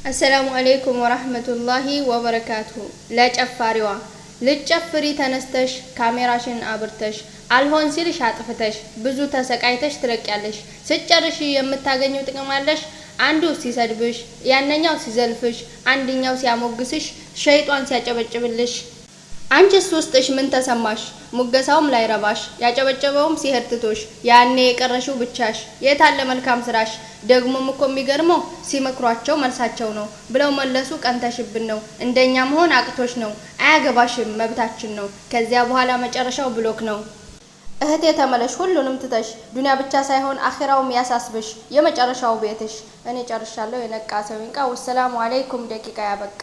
السلام عليكم ورحمة الله وبركاته. لا ጨፋሪዋ ልጨፍሪ ተነስተሽ ካሜራሽን አብርተሽ አልሆን ሲልሽ አጥፍተሽ ብዙ ተሰቃይተሽ ትረቂያለሽ ስጨርሽ የምታገኘው ጥቅም አለሽ አንዱ ሲሰድብሽ ያንኛው ሲዘልፍሽ አንደኛው ሲያሞግስሽ ሸይጣን ሲያጨበጭብልሽ አንቺስ ውስጥሽ ምን ተሰማሽ ሙገሳውም ላይ ረባሽ ያጨበጨበውም ሲህርትቶሽ ያኔ የቀረሽው ብቻሽ የታለ መልካም ስራሽ ደግሞም እኮ የሚገርመው ሲመክሯቸው መልሳቸው ነው ብለው መለሱ ቀንተሽብን ነው እንደኛ መሆን አቅቶሽ ነው አያገባሽም መብታችን ነው ከዚያ በኋላ መጨረሻው ብሎክ ነው እህቴ ተመለሽ ሁሉንም ትተሽ ዱንያ ብቻ ሳይሆን አኺራውም ያሳስብሽ የመጨረሻው ቤትሽ እኔ ጨርሻለሁ የነቃ ሰው ይንቃ ወሰላሙ አለይኩም ደቂቃ ያበቃ